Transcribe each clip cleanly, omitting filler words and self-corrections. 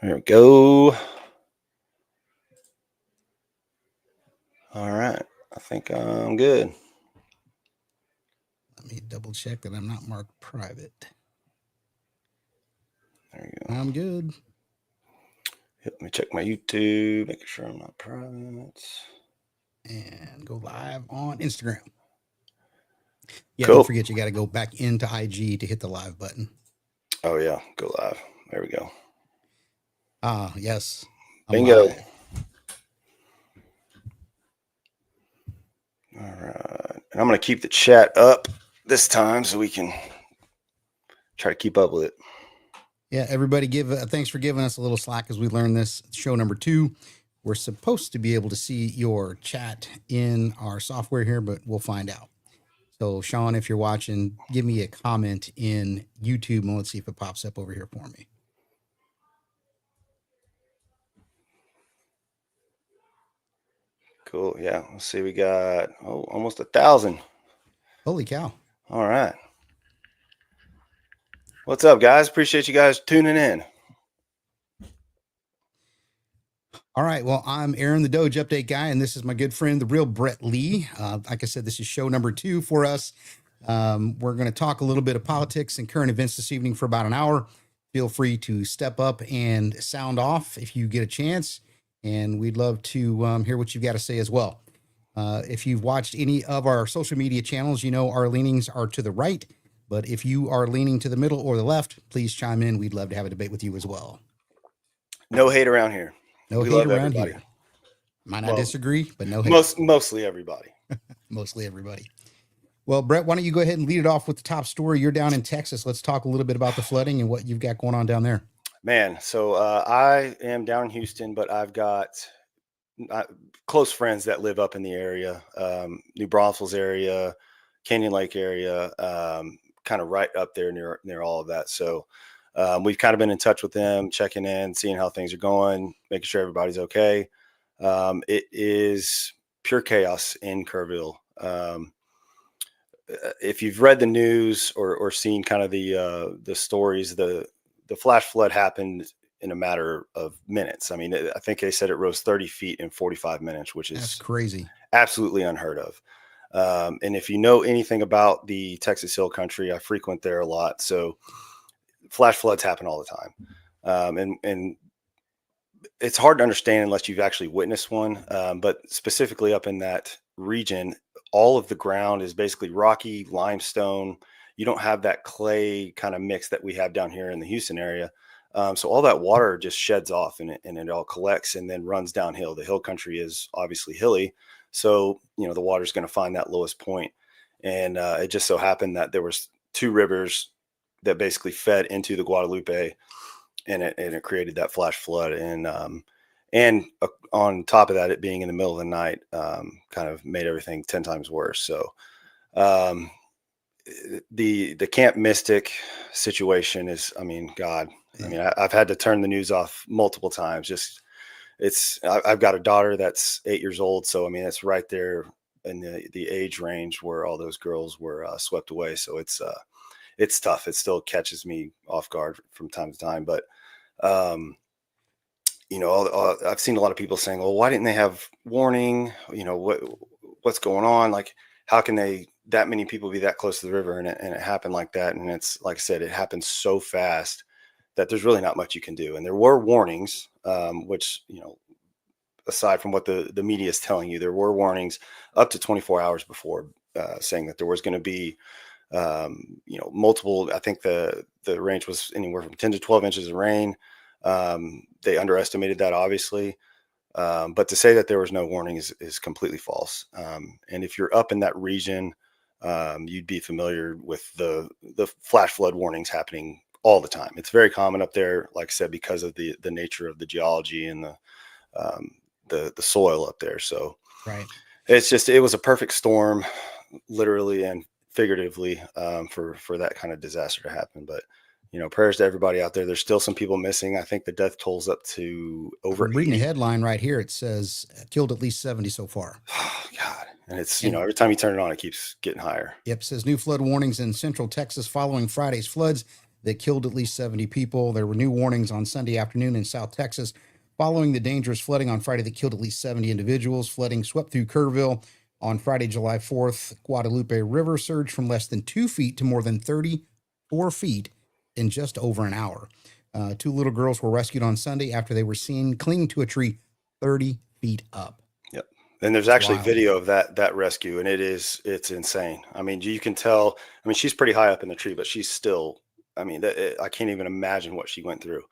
There we go. All right. I think I'm good. Let me double check that I'm not marked private. There you go. I'm good. Let me check my YouTube, making sure I'm not private. And go live on Instagram. Yeah, Cool. don't forget you got to go back into IG to hit the live button. Oh, yeah. Go live. There we go. Ah, yes. I'm Bingo. live. All right. And I'm going to keep the chat up this time so we can try to keep up with it. Yeah, everybody thanks for giving us a little slack as we learn this. Show number 2. We're supposed to be able to see your chat in our software here, but we'll find out. So, Sean, if you're watching, give me a comment in YouTube and let's see if it pops up over here for me. Cool. Yeah. Let's see. We got almost 1,000. Holy cow. All right. What's up, guys? Appreciate you guys tuning in. All right. Well, I'm Aaron, the Doge Update guy, and this is my good friend, the real Brett Lee. Like I said, this is show number 2 for us. We're going to talk a little bit of politics and current events this evening for about an hour. Feel free to step up and sound off if you get a chance, and we'd love to hear what you've got to say as well. If you've watched any of our social media channels, you know our leanings are to the right, but if you are leaning to the middle or the left, please chime in. We'd love to have a debate with you as well. No hate around here. No We hate love around everybody. here. Might not disagree, but no hate. Mostly everybody. Mostly everybody. Well, Brett, why don't you go ahead and lead it off with the top story? You're down in Texas. Let's talk a little bit about the flooding and what you've got going on down there. Man, so I am down in Houston, but I've got close friends that live up in the area, New Braunfels area, Canyon Lake area, kind of right up there near all of that. So we've kind of been in touch with them, checking in, seeing how things are going, making sure everybody's okay. It is pure chaos in Kerrville. If you've read the news or seen kind of the stories, the flash flood happened in a matter of minutes. I mean, I think they said it rose 30 feet in 45 minutes, which is That's crazy, absolutely unheard of. And if you know anything about the Texas Hill Country, I frequent there a lot. So flash floods happen all the time. And it's hard to understand unless you've actually witnessed one. But specifically up in that region, all of the ground is basically rocky limestone. You don't have that clay kind of mix that we have down here in the Houston area. So all that water just sheds off and it all collects and then runs downhill. The hill country is obviously hilly. So, the water is going to find that lowest point. And it just so happened that there was 2 rivers that basically fed into the Guadalupe, and it created that flash flood. And on top of that, it being in the middle of the night kind of made everything 10 times worse. So the Camp Mystic situation is, I mean, God, I mean, I've had to turn the news off multiple times. I've got a daughter that's 8 years old. So, I mean, it's right there in the age range where all those girls were swept away. So it's tough. It still catches me off guard from time to time, but I've seen a lot of people saying, well, why didn't they have warning? What's going on? Like, how can that many people be that close to the river and it happened like that? And it's, like I said, it happened so fast that there's really not much you can do. And there were warnings, which, aside from what the media is telling you, there were warnings up to 24 hours before saying that there was going to be, multiple. I think the range was anywhere from 10 to 12 inches of rain. They underestimated that, obviously. But to say that there was no warning is completely false. And if you're up in that region, you'd be familiar with the flash flood warnings happening all the time. It's very common up there, like I said, because of the nature of the geology and the soil up there. So right. It was a perfect storm, literally and figuratively, for that kind of disaster to happen. But prayers to everybody out there. There's still some people missing. I think the death toll's up to over. I'm reading 80. A headline right here. It says killed at least 70 so far. Oh, God. And it's, every time you turn it on, it keeps getting higher. Yep. It says new flood warnings in central Texas following Friday's floods. that killed at least 70 people. There were new warnings on Sunday afternoon in South Texas following the dangerous flooding on Friday that killed at least 70 individuals. Flooding swept through Kerrville on Friday, July 4th. Guadalupe River surged from less than 2 feet to more than 34 feet in just over an hour. Two little girls were rescued on Sunday after they were seen clinging to a tree 30 feet up. Yep. And there's actually video of that rescue, and it's insane. I mean, you can tell. I mean, she's pretty high up in the tree, but she's still. I mean, I can't even imagine what she went through.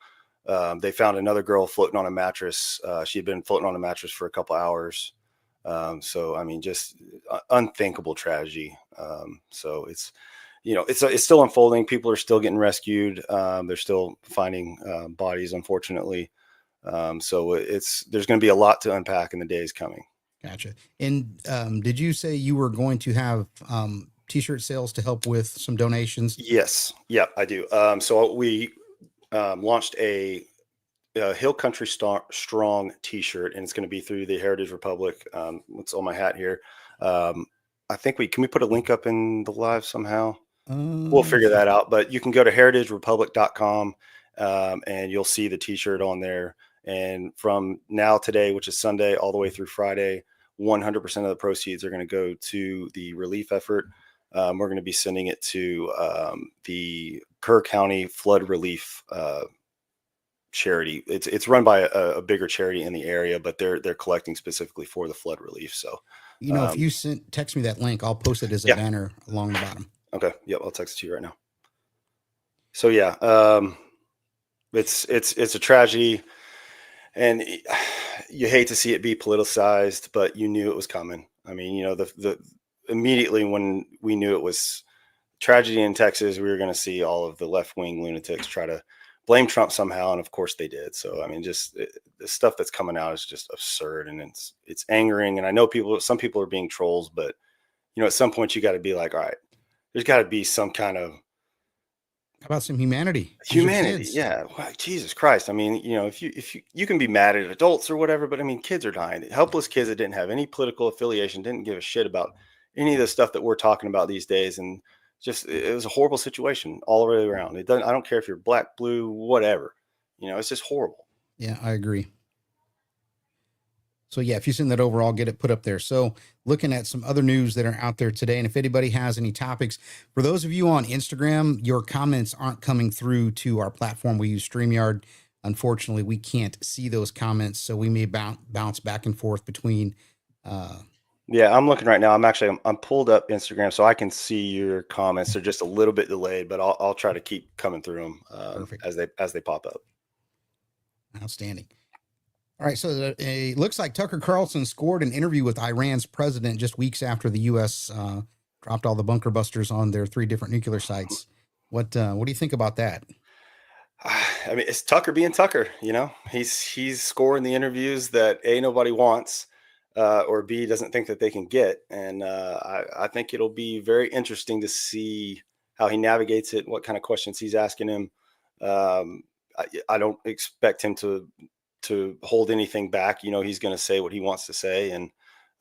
They found another girl floating on a mattress. She had been floating on a mattress for a couple hours. So I mean, just unthinkable tragedy. So it's it's still unfolding. People are still getting rescued. They're still finding bodies, unfortunately. So there's going to be a lot to unpack in the days coming. Gotcha. And did you say you were going to have T-shirt sales to help with some donations? Yes. Yeah, I do. So we launched a Hill Country Strong T-shirt, and it's going to be through the Heritage Republic. What's on my hat here? I think can we put a link up in the live somehow? We'll figure that out. But you can go to heritagerepublic.com and you'll see the T-shirt on there. And from now today, which is Sunday, all the way through Friday, 100% of the proceeds are going to go to the relief effort. We're going to be sending it to the Kerr County Flood Relief charity. It's run by a bigger charity in the area, but they're collecting specifically for the flood relief. So, if you text me that link, I'll post it as a banner along the bottom. Okay. Yep. I'll text it to you right now. So yeah, it's a tragedy, and you hate to see it be politicized, but you knew it was coming. I mean, the immediately when we knew it was tragedy in Texas, we were going to see all of the left-wing lunatics try to blame Trump somehow, and of course they did. So I mean, the stuff that's coming out is just absurd, and it's angering. And I know some people are being trolls, but at some point you got to be like, all right, there's got to be some kind of how about some humanity? Yeah. Wow, Jesus Christ. I mean, if you can be mad at adults or whatever, but I mean, kids are dying. Helpless kids that didn't have any political affiliation, didn't give a shit about any of the stuff that we're talking about these days. And just, it was a horrible situation all the way around. I don't care if you're black, blue, whatever, it's just horrible. Yeah, I agree. So yeah, if you send that over, I'll get it put up there. So looking at some other news that are out there today, and if anybody has any topics, for those of you on Instagram, your comments aren't coming through to our platform. We use StreamYard. Unfortunately, we can't see those comments, so we may bounce back and forth between. Yeah, I'm looking right now. I'm pulled up Instagram, so I can see your comments. They're just a little bit delayed, but I'll try to keep coming through them as they pop up. Outstanding. All right, so it looks like Tucker Carlson scored an interview with Iran's president just weeks after the U.S. Dropped all the bunker busters on their 3 different nuclear sites. What do you think about that? I mean, it's Tucker being Tucker. He's scoring the interviews that A, nobody wants, or B, doesn't think that they can get. And I think it'll be very interesting to see how he navigates it, what kind of questions he's asking him. I don't expect him to hold anything back. He's going to say what he wants to say. And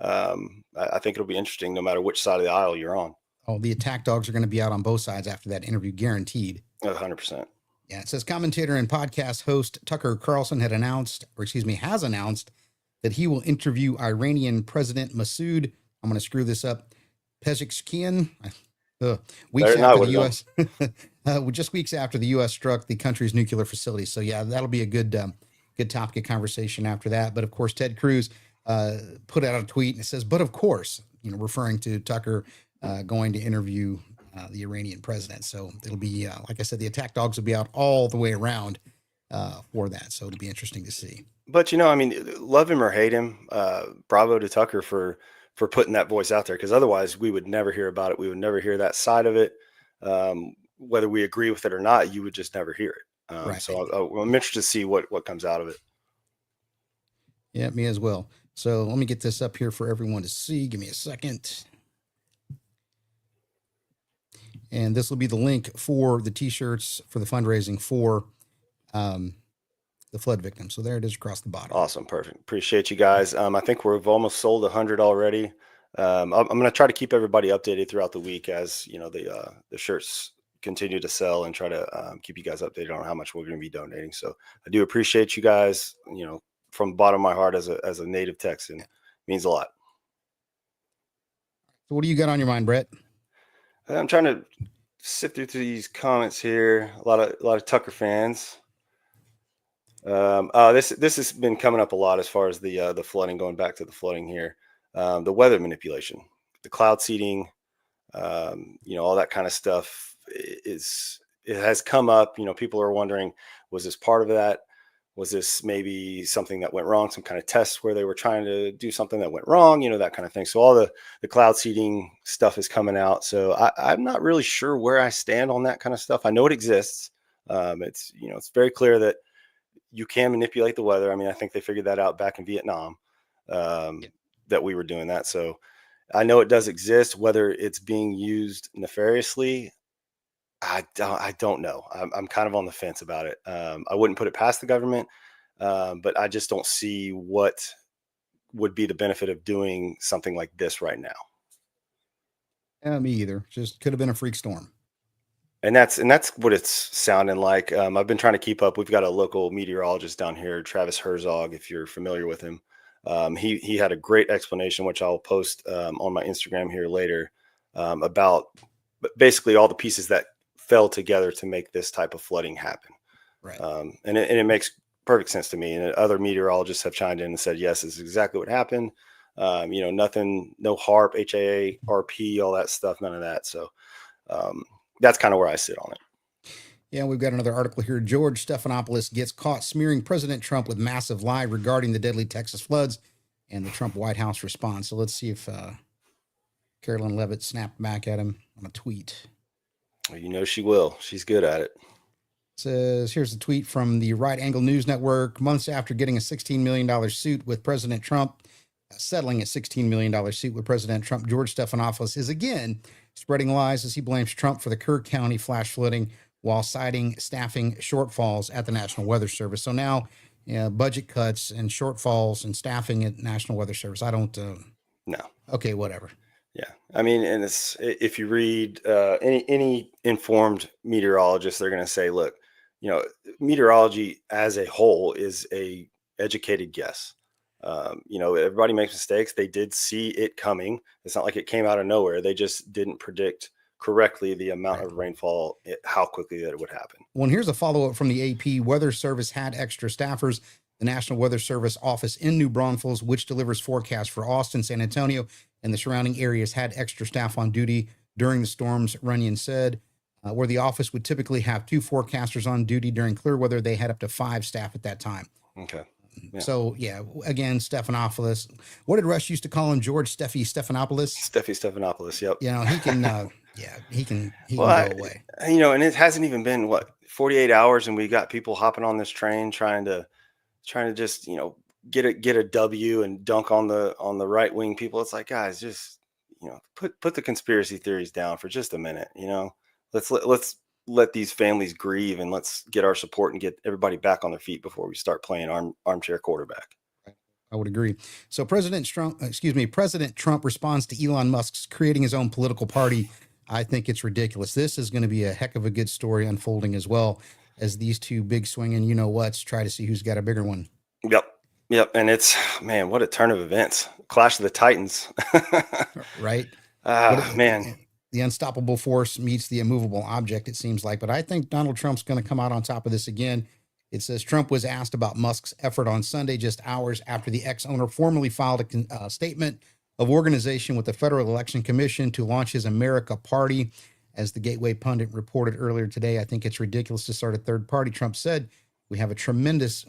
I think it'll be interesting no matter which side of the aisle you're on. Oh, the attack dogs are going to be out on both sides after that interview, guaranteed. 100%. Yeah, it says commentator and podcast host Tucker Carlson has announced that he will interview Iranian President Masoud. I'm going to screw this up. Pezeshkian. Weeks after the U.S. Just weeks after the U.S. struck the country's nuclear facility. So yeah, that'll be a good topic of conversation after that. But of course, Ted Cruz put out a tweet and it says, "But of course," referring to Tucker going to interview the Iranian president. So it'll be, like I said, the attack dogs will be out all the way around for that. So it'll be interesting to see. But I mean, love him or hate him, bravo to Tucker for putting that voice out there, because otherwise we would never hear about it. We would never hear that side of it. Whether we agree with it or not, you would just never hear it. Right. So I'm interested to see what comes out of it. Yeah, me as well. So let me get this up here for everyone to see. Give me a second. And this will be the link for the T-shirts for the fundraising for the flood victims. So there it is across the bottom. Awesome. Perfect. Appreciate you guys. I think we've almost sold 100 already. I'm going to try to keep everybody updated throughout the week as, the shirts continue to sell and try to keep you guys updated on how much we're going to be donating. So I do appreciate you guys, from the bottom of my heart as a native Texan. It means a lot. So what do you got on your mind, Brett? I'm trying to sift through these comments here. A lot of Tucker fans. This has been coming up a lot as far as the flooding. Going back to the flooding here, the weather manipulation, the cloud seeding, all that kind of stuff it has come up. People are wondering, was this part of that? Was this maybe something that went wrong? Some kind of test where they were trying to do something that went wrong? That kind of thing. So all the cloud seeding stuff is coming out. So I'm not really sure where I stand on that kind of stuff. I know it exists. It's very clear that you can manipulate the weather. I mean, I think they figured that out back in Vietnam, that we were doing that. So I know it does exist. Whether it's being used nefariously, I don't know. I'm kind of on the fence about it. I wouldn't put it past the government, but I just don't see what would be the benefit of doing something like this right now. Me either. Just could have been a freak storm. And that's what it's sounding like. I've been trying to keep up. We've got a local meteorologist down here, Travis Herzog, if you're familiar with him. He had a great explanation, which I'll post on my Instagram here later, about basically all the pieces that fell together to make this type of flooding happen. Right. And it makes perfect sense to me. And other meteorologists have chimed in and said, yes, this is exactly what happened. Nothing, no HARP, HAA, RP, all that stuff, none of that. So that's kind of where I sit on it. Yeah, we've got another article here. George Stephanopoulos gets caught smearing President Trump with massive lie regarding the deadly Texas floods and the Trump White House response. So let's see if Carolyn Levitt snapped back at him on a tweet. Well, she will. She's good at it. Says, here's a tweet from the Right Angle News Network. Months after getting a $16 million suit with President Trump, settling a $16 million suit with President Trump, George Stephanopoulos is again spreading lies as he blames Trump for the Kerr County flash flooding while citing staffing shortfalls at the National Weather Service. So now budget cuts and shortfalls and staffing at National Weather Service. I don't no. Okay, whatever. Yeah. I mean, and it's, if you read any informed meteorologist, they're going to say, look, meteorology as a whole is a educated guess. Everybody makes mistakes. They did see it coming. It's not like it came out of nowhere. They just didn't predict correctly the amount of rainfall, how quickly that it would happen. Well, and here's a follow-up from the AP. Weather Service had extra staffers. The National Weather Service office in New Braunfels, which delivers forecasts for Austin, San Antonio, and the surrounding areas, had extra staff on duty during the storms, Runyon said. Where the office would typically have 2 forecasters on duty during clear weather, they had up to 5 staff at that time. Okay. Yeah. So, again, Stephanopoulos. What did Rush used to call him? George Stephanopoulos? Stephanopoulos, yep. He can, he can go away. And it hasn't even been, 48 hours, and we got people hopping on this train trying to just, get a W and dunk on the right wing people. It's like, guys, just, put the conspiracy theories down for just a minute. Let's let these families grieve, and let's get our support and get everybody back on their feet before we start playing armchair quarterback. I would agree. So President Trump responds to Elon Musk's creating his own political party. I think it's ridiculous. This is going to be a heck of a good story unfolding as well as these two big swinging, try to see who's got a bigger one. Yep. And it's, man, what a turn of events. Clash of the Titans. Right. Man. The unstoppable force meets the immovable object, it seems like. But I think Donald Trump's going to come out on top of this again. It says Trump was asked about Musk's effort on Sunday, just hours after the ex-owner formally filed a statement of organization with the Federal Election Commission to launch his Merica party. As the Gateway pundit reported earlier today, I think it's ridiculous to start a third party. Trump said, we have a tremendous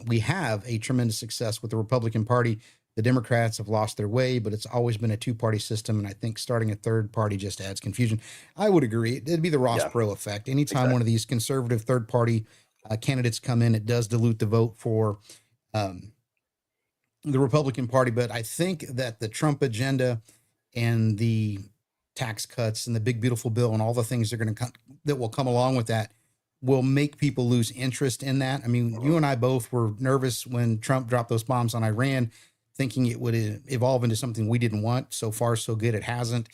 success with the Republican Party. The Democrats have lost their way, but it's always been a 2-party system, and I think starting a third party just adds confusion. I would agree. It'd be the Ross Perot effect. Anytime one of these conservative third-party candidates come in, it does dilute the vote for the Republican Party. But I think that the Trump agenda and the tax cuts and the big, beautiful bill and all the things that will come along with that will make people lose interest in that. I mean, you and I both were nervous when Trump dropped those bombs on Iran, thinking it would evolve into something we didn't want. So far, so good. It hasn't.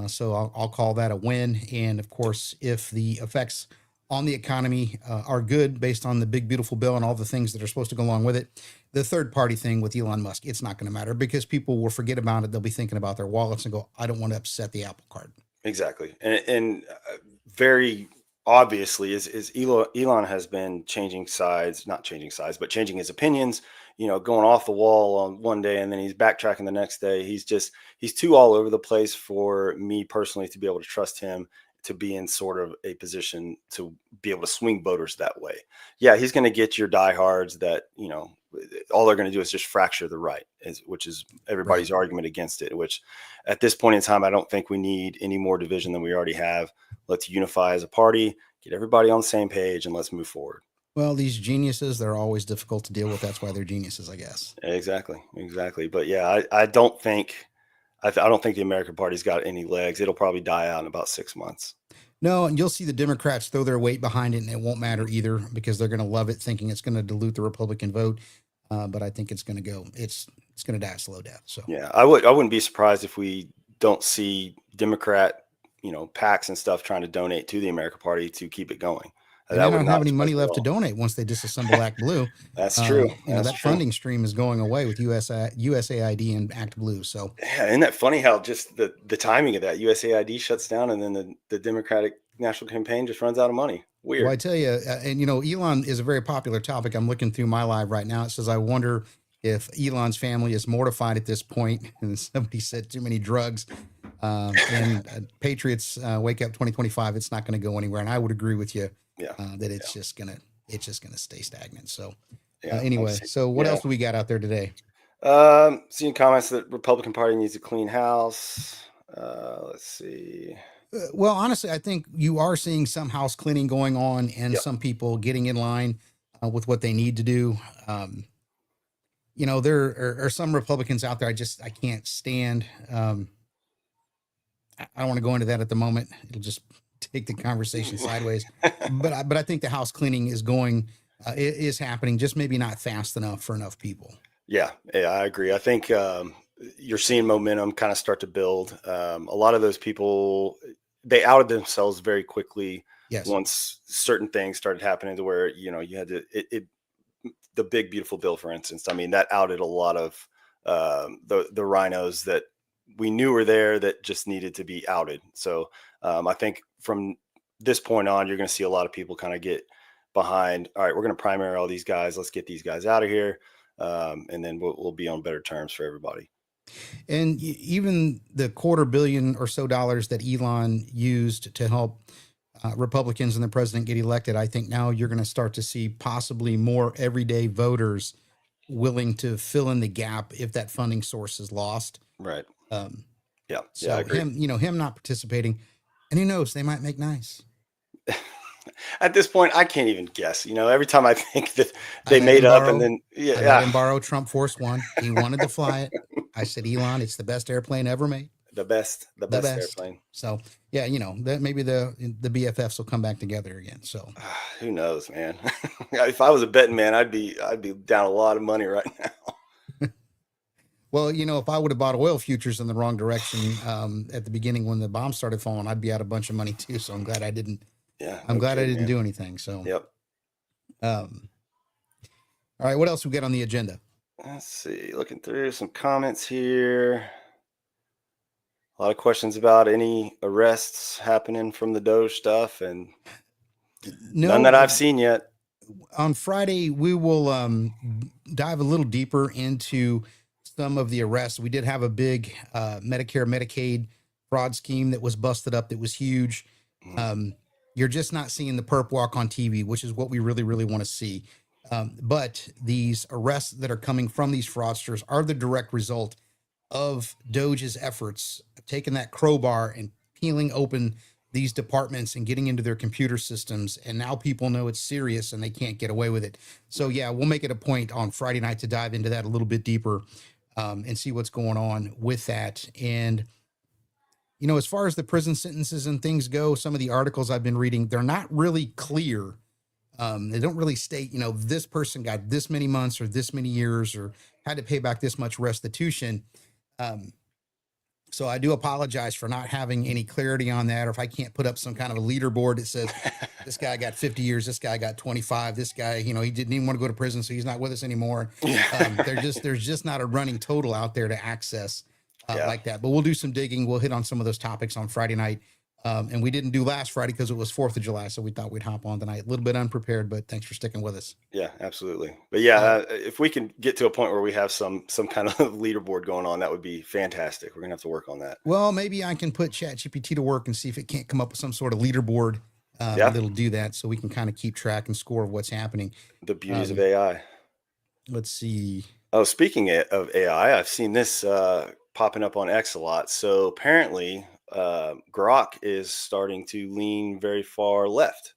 So I'll call that a win. And of course, if the effects on the economy are good based on the big, beautiful bill and all the things that are supposed to go along with it, the third party thing with Elon Musk, it's not going to matter because people will forget about it. They'll be thinking about their wallets and go, I don't want to upset the Apple Card. Exactly. And very obviously is Elon has been changing sides, not changing sides, but changing his opinions, going off the wall on one day and then he's backtracking the next day. He's too all over the place for me personally to be able to trust him to be in sort of a position to be able to swing voters that way. Yeah, he's going to get your diehards that, all they're going to do is just fracture the right, which is everybody's argument against it, which at this point in time, I don't think we need any more division than we already have. Let's unify as a party, get everybody on the same page, and let's move forward. Well, these geniuses, they're always difficult to deal with. That's why they're geniuses, I guess. Exactly. But yeah, I don't think the American Party's got any legs. It'll probably die out in about 6 months. No, and you'll see the Democrats throw their weight behind it, and it won't matter either because they're going to love it, thinking it's going to dilute the Republican vote. But I think it's going to going to die a slow death. So yeah, I wouldn't be surprised if we don't see Democrat, PACs and stuff trying to donate to the American Party to keep it going. They don't have any money left to donate once they disassemble Act Blue. That's true. That funding stream is going away with USAID and Act Blue. So yeah, isn't that funny how just the timing of that USAID shuts down and then the Democratic National Campaign just runs out of money. Weird. Well, I tell you, and Elon is a very popular topic. I'm looking through my live right now. It says, I wonder if Elon's family is mortified at this point. And somebody said too many drugs. And Patriots Wake Up 2025. It's not going to go anywhere. And I would agree with you. That it's just gonna stay stagnant. So anyway, so what else do we got out there today? Seeing comments that Republican Party needs a clean house. Let's see. Well, honestly, I think you are seeing some house cleaning going on and some people getting in line with what they need to do. There are some Republicans out there I can't stand. I don't want to go into that at the moment. It'll just take the conversation sideways. But I think the house cleaning is happening, just maybe not fast enough for enough people. Yeah, I agree. I think you're seeing momentum kind of start to build. A lot of those people, they outed themselves very quickly once certain things started happening to where, you had to, the big, beautiful bill, for instance. I mean, that outed a lot of the rhinos that we knew were there that just needed to be outed. So I think from this point on, you're going to see a lot of people kind of get behind, all right, we're going to primary all these guys. Let's get these guys out of here. And then we'll be on better terms for everybody. And even the $250 million or so that Elon used to help Republicans and the president get elected, I think now you're going to start to see possibly more everyday voters willing to fill in the gap if that funding source is lost. Right. So I agree. him not participating, and who knows, they might make nice. At this point, I can't even guess. Every time I think that they made up and then I let him borrow Trump Force One. He wanted to fly it. I said, Elon, it's the best airplane ever made. The best airplane. So that maybe the BFFs will come back together again. So who knows, man? If I was a betting man, I'd be down a lot of money right now. Well, if I would have bought oil futures in the wrong direction at the beginning when the bombs started falling, I'd be out a bunch of money too. So I'm glad I didn't. Yeah, I'm glad I didn't do anything. So yep. All right, what else we got on the agenda? Let's see. Looking through some comments here. A lot of questions about any arrests happening from the Doge stuff, and none that I've seen yet. On Friday, we will dive a little deeper into some of the arrests. We did have a big Medicare, Medicaid fraud scheme that was busted up that was huge. You're just not seeing the perp walk on TV, which is what we really, really want to see. But these arrests that are coming from these fraudsters are the direct result of Doge's efforts of taking that crowbar and peeling open these departments and getting into their computer systems. And now people know it's serious and they can't get away with it. So yeah, we'll make it a point on Friday night to dive into that a little bit deeper and see what's going on with that. And as far as the prison sentences and things go, some of the articles I've been reading, they're not really clear. They don't really state, this person got this many months or this many years or had to pay back this much restitution. Um, so I do apologize for not having any clarity on that, or if I can't put up some kind of a leaderboard that says this guy got 50 years, this guy got 25, this guy, you know, he didn't even want to go to prison, so he's not with us anymore. Yeah. There's just not a running total out there to access Yeah. like that. But we'll do some digging. We'll hit on some of those topics on Friday night. And we didn't do last Friday because it was 4th of July. So we thought we'd hop on tonight. A little bit unprepared, but thanks for sticking with us. Yeah, absolutely. But yeah, if we can get to a point where we have some kind of leaderboard going on, that would be fantastic. We're gonna have to work on that. Well, maybe I can put ChatGPT to work and see if it can't come up with some sort of leaderboard that'll do that, so we can kind of keep track and score of what's happening. The beauties of AI. Let's see. Oh, speaking of AI, I've seen this popping up on X a lot. So apparently, Grok is starting to lean very far left.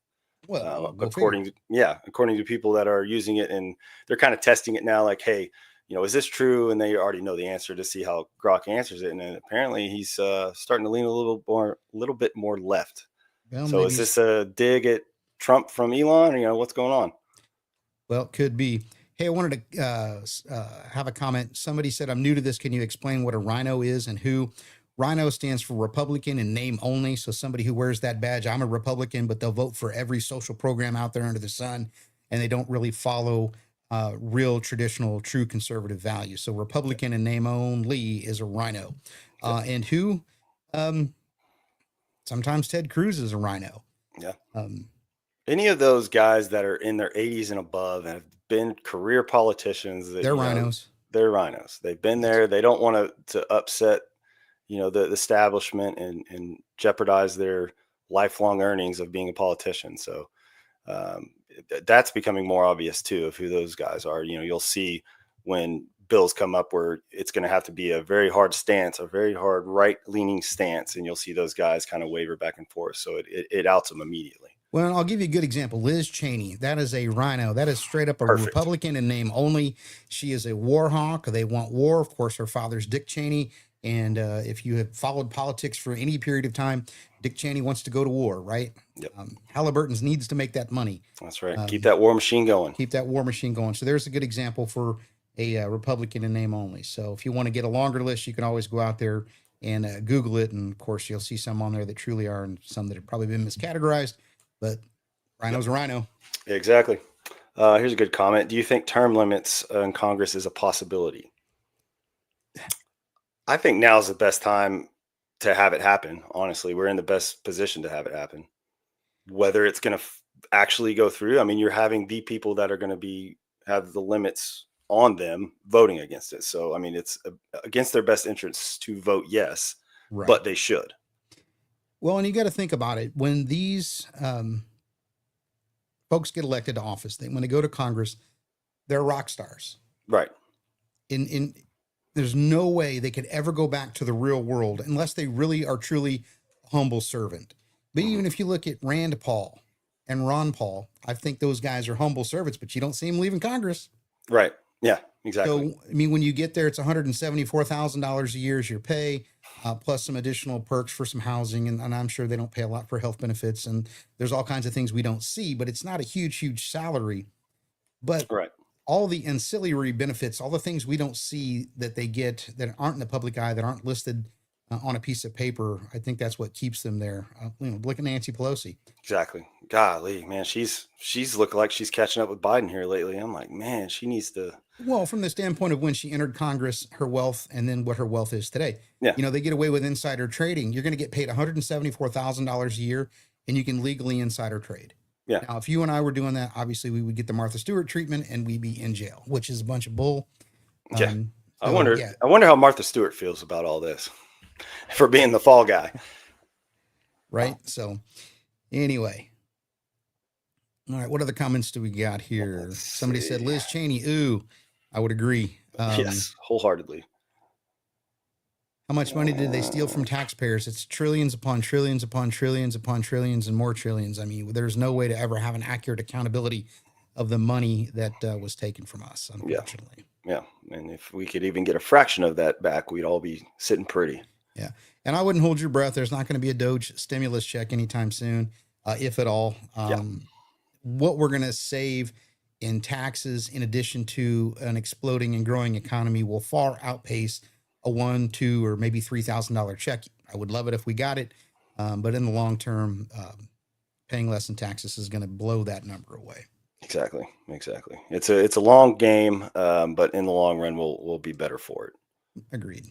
Well, according to people that are using it, and they're kind of testing it now. Like, hey, you know, is this true? And they already know the answer to see how Grok answers it. And then apparently, he's starting to lean a little bit more left. Well, so is this a dig at Trump from Elon? Or, you know, what's going on? Well, it could be. Hey, I wanted to have a comment. Somebody said, I'm new to this. Can you explain what a rhino is and who? Rhino stands for Republican in name only. So somebody who wears that badge, I'm a Republican, but they'll vote for every social program out there under the sun, and they don't really follow real traditional, true conservative values. So Republican in name only is a rhino. And who? Sometimes Ted Cruz is a rhino. Yeah. Any of those guys that are in their 80s and above and have been career politicians, they're rhinos. They're rhinos. They've been there. They don't want to upset, you know, the establishment and jeopardize their lifelong earnings of being a politician. So that's becoming more obvious too of who those guys are. You know, you'll see when bills come up where it's going to have to be a very hard stance, a very hard right-leaning stance, and you'll see those guys kind of waver back and forth. So it outs them immediately. Well, I'll give you a good example. Liz Cheney, that is a rhino. That is straight up a Republican in name only. She is a war hawk. They want war. Of course, her father's Dick Cheney. And if you have followed politics for any period of time, Dick Cheney wants to go to war, right? Yep. Halliburton's needs to make that money. That's right. Keep that war machine going. Keep that war machine going. So there's a good example for a Republican in name only. So if you want to get a longer list, you can always go out there and Google it. And of course, you'll see some on there that truly are, and some that have probably been miscategorized. But rhino's a rhino. Exactly. Here's a good comment. Do you think term limits in Congress is a possibility? I think now is the best time to have it happen. Honestly, we're in the best position to have it happen. Whether it's going to actually go through, I mean, you're having the people that are going to have the limits on them voting against it. So, I mean, it's against their best interests to vote yes, right. But they should. Well, and you got to think about it. When these folks get elected to office, when they go to Congress, they're rock stars. Right. There's no way they could ever go back to the real world unless they really are truly a humble servant. But even if you look at Rand Paul and Ron Paul, I think those guys are humble servants, but you don't see them leaving Congress. Right. Yeah, exactly. So, I mean, when you get there, it's $174,000 a year is your pay. Plus some additional perks for some housing. And I'm sure they don't pay a lot for health benefits. And there's all kinds of things we don't see, but it's not a huge salary. But right. All the ancillary benefits, all the things we don't see that they get that aren't in the public eye, that aren't listed on a piece of paper, I think that's what keeps them there. Look at Nancy Pelosi. Exactly. Golly, man, she's looking like she's catching up with Biden here lately. I'm like, man, she needs to. Well, from the standpoint of when she entered Congress, her wealth, and then what her wealth is today. Yeah. You know, they get away with insider trading. You're going to get paid $174,000 a year, and you can legally insider trade. Yeah. Now, if you and I were doing that, obviously we would get the Martha Stewart treatment, and we'd be in jail, which is a bunch of bull. Yeah. I wonder how Martha Stewart feels about all this for being the fall guy. Right. So anyway. All right. What other comments do we got here? Somebody said Liz Cheney. Ooh, I would agree. Yes, wholeheartedly. How much money did they steal from taxpayers? It's trillions upon trillions upon trillions upon trillions and more trillions. I mean, there's no way to ever have an accurate accountability of the money that was taken from us, unfortunately. Yeah. And if we could even get a fraction of that back, we'd all be sitting pretty. Yeah. And I wouldn't hold your breath. There's not going to be a Doge stimulus check anytime soon, if at all. What we're going to save in taxes, in addition to an exploding and growing economy, will far outpace a $1, $2, or maybe $3,000 check. I would love it if we got it, but in the long term, paying less in taxes is going to blow that number away. Exactly. It's a long game, but in the long run, we'll be better for it. Agreed.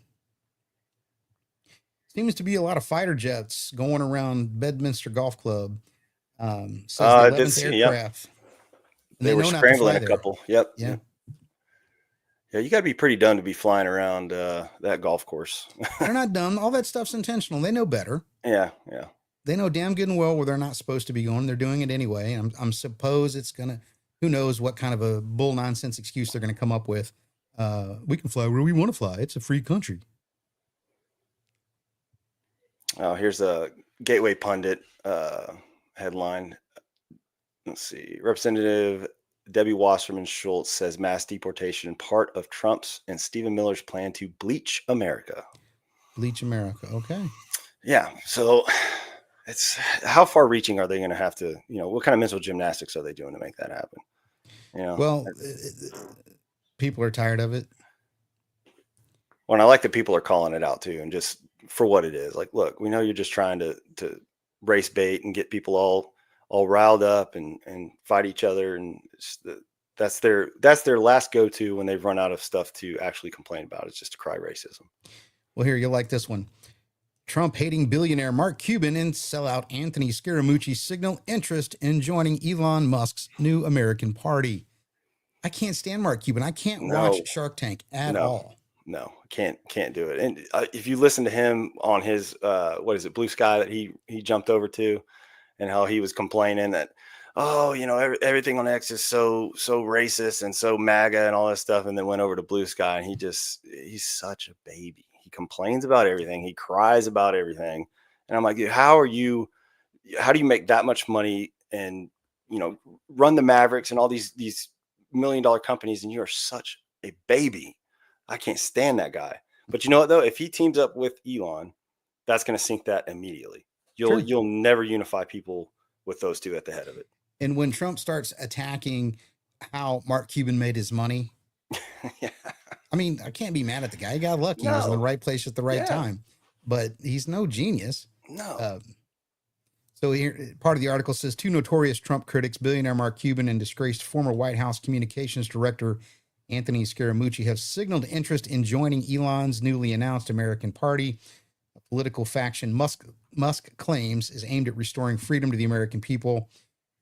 Seems to be a lot of fighter jets going around Bedminster Golf Club. Says the 11th aircraft. Yep. They were scrambling a couple. Yep. Yeah. Yeah, you got to be pretty dumb to be flying around that golf course. They're not dumb. All that stuff's intentional. They know better. Yeah. They know damn good and well where they're not supposed to be going. They're doing it anyway. I'm suppose it's gonna. Who knows what kind of a bull nonsense excuse they're gonna come up with? We can fly where we want to fly. It's a free country. Oh, here's a Gateway Pundit headline. Let's see. Representative Debbie Wasserman Schultz says mass deportation part of Trump's and Stephen Miller's plan to bleach America. Bleach America. Okay. Yeah. So it's how far reaching are they going to have to, what kind of mental gymnastics are they doing to make that happen? Well, people are tired of it. Well, and I like that people are calling it out too, and just for what it is. Like, look, we know you're just trying to race bait and get people all riled up and fight each other, and that's their last go-to when they've run out of stuff to actually complain about. It's just to cry racism. Well, here, you'll like this one. Trump hating billionaire Mark Cuban and sellout Anthony Scaramucci signal interest in joining Elon Musk's new American Party. I can't stand Mark Cuban. I can't watch Shark Tank at all. No, can't do it. And if you listen to him on his Blue Sky that he jumped over to, and how he was complaining that, everything on X is so racist and so MAGA and all that stuff, and then went over to Blue Sky, and he's such a baby. He complains about everything. He cries about everything. And I'm like, dude, how do you make that much money and, run the Mavericks and all these $1 million companies, and you are such a baby? I can't stand that guy. But you know what, though? If he teams up with Elon, that's going to sink that immediately. You'll never unify people with those two at the head of it. And when Trump starts attacking how Mark Cuban made his money, yeah. I mean, I can't be mad at the guy. He got lucky. He was in the right place at the right time. But he's no genius. No. So here, part of the article says 2 notorious Trump critics, billionaire Mark Cuban and disgraced former White House communications director Anthony Scaramucci, have signaled interest in joining Elon's newly announced American Party. A political faction Musk claims is aimed at restoring freedom to the American people.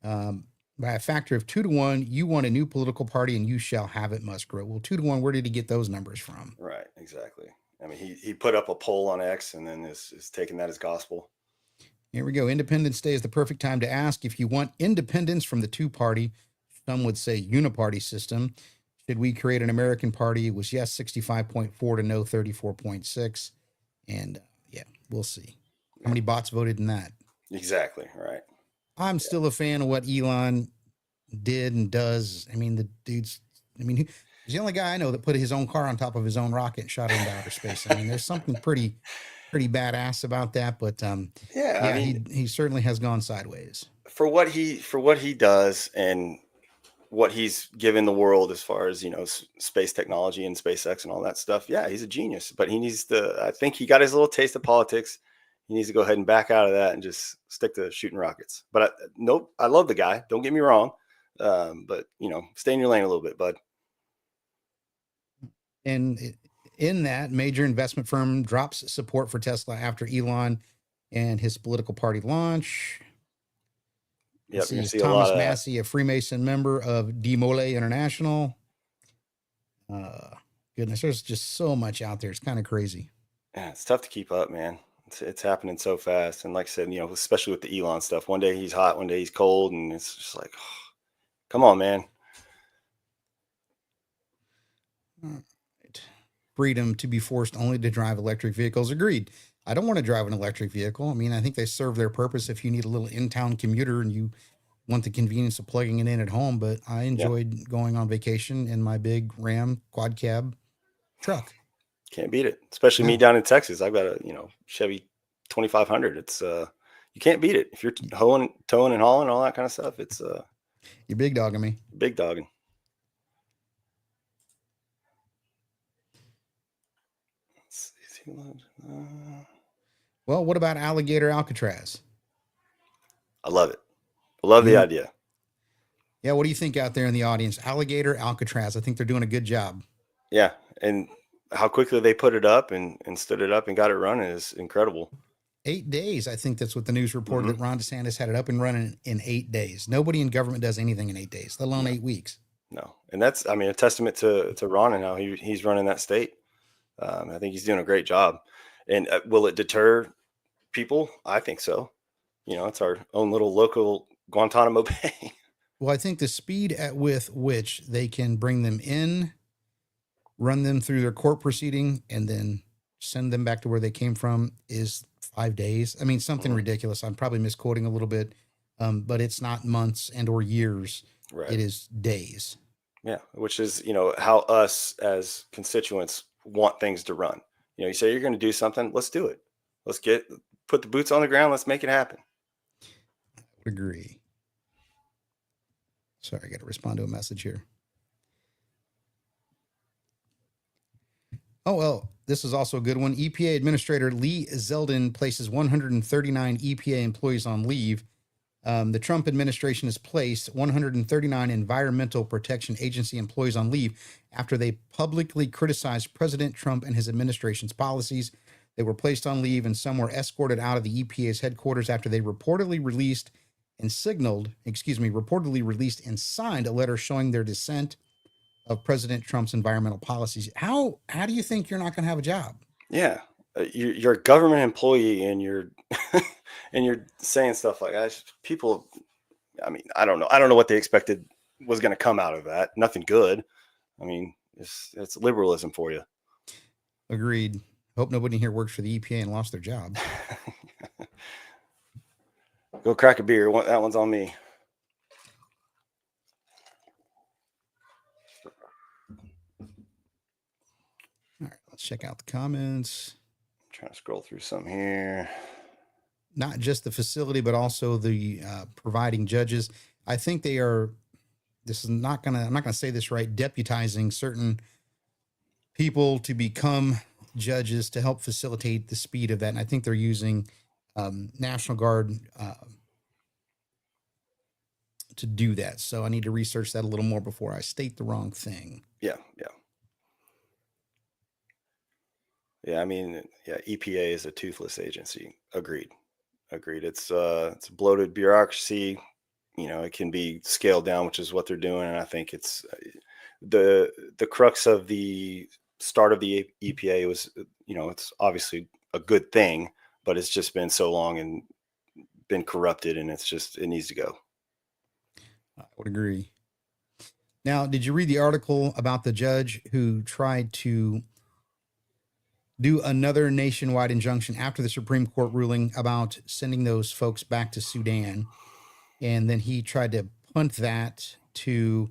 By a factor of 2 to 1, you want a new political party and you shall have it, Musk wrote. Well, 2 to 1, where did he get those numbers from? Right, exactly. I mean, he put up a poll on X and then is taking that as gospel. Here we go. Independence Day is the perfect time to ask if you want independence from the two-party, some would say uniparty system. Should we create an American party? It was yes, 65.4 to no, 34.6. And we'll see. How many bots voted in that? Exactly, right. I'm still a fan of what Elon did and does. I mean, he's the only guy I know that put his own car on top of his own rocket and shot it into outer space. I mean, there's something pretty badass about that, but he certainly has gone sideways. For what he does and what he's given the world as far as, space technology and SpaceX and all that stuff. Yeah, he's a genius, but I think he got his little taste of politics. He needs to go ahead and back out of that and just stick to shooting rockets. But I love the guy. Don't get me wrong. But stay in your lane a little bit, bud. And in that, major investment firm drops support for Tesla after Elon and his political party launch. Yep, Thomas Massey, a Freemason member of Demole International. Goodness, there's just so much out there. It's kind of crazy. Yeah, it's tough to keep up, man. It's happening so fast. And like I said, especially with the Elon stuff, one day he's hot, one day he's cold. And it's just like, come on, man. Right. Freedom to be forced only to drive electric vehicles. Agreed. I don't want to drive an electric vehicle. I mean, I think they serve their purpose if you need a little in-town commuter and you want the convenience of plugging it in at home. But I enjoyed going on vacation in my big Ram quad cab truck. Can't beat it. Especially me down in Texas. I've got a, Chevy 2500. It's you can't beat it. If you're towing and hauling, all that kind of stuff, it's you're big dogging me. Big dogging. Well, what about alligator Alcatraz? I love it. I love the idea. Yeah, what do you think out there in the audience? Alligator Alcatraz. I think they're doing a good job. Yeah, and how quickly they put it up and stood it up and got it running is incredible. 8 days. I think that's what the news reported, that Ron DeSantis had it up and running in 8 days. Nobody in government does anything in 8 days, let alone 8 weeks. No, and that's, I mean, a testament to Ron and how he's running that state. I think he's doing a great job. And will it deter people? I think so. You know, it's our own little local Guantanamo Bay. Well, I think the speed at which they can bring them in, run them through their court proceeding, and then send them back to where they came from is 5 days. I mean, something ridiculous. I'm probably misquoting a little bit, but it's not months and or years. Right. It is days. Yeah, which is, you know, how us as constituents want things to run. You know, you say you're going to do something, let's do it. Let's put the boots on the ground. Let's make it happen. I would agree. Sorry, I got to respond to a message here. Oh, well, this is also a good one. EPA Administrator Lee Zeldin places 139 EPA employees on leave. The Trump administration has placed 139 Environmental Protection Agency employees on leave after they publicly criticized President Trump and his administration's policies. They were placed on leave, and some were escorted out of the EPA's headquarters after they reportedly released and signed a letter showing their dissent of President Trump's environmental policies. How do you think you're not going to have a job? Yeah, you're a government employee and you're and you're saying stuff like that. People, I mean, I don't know what they expected was going to come out of that. Nothing good. I mean, it's liberalism for you. Agreed. Hope nobody here works for the EPA and lost their job. Go crack a beer. That one's on me. All right, let's check out the comments. I'm trying to scroll through some here. Not just the facility, but also the providing judges. I think they are, I'm not going to say this right, deputizing certain people to become judges to help facilitate the speed of that. And I think they're using National Guard to do that. So I need to research that a little more before I state the wrong thing. Yeah. I mean, EPA is a toothless agency. Agreed. It's a bloated bureaucracy. You know, it can be scaled down, which is what they're doing. And I think it's the crux of the start of the EPA was, you know, it's obviously a good thing, but it's just been so long and been corrupted, and it needs to go. I would agree. Now, did you read the article about the judge who tried to do another nationwide injunction after the Supreme Court ruling about sending those folks back to Sudan? And then he tried to punt that to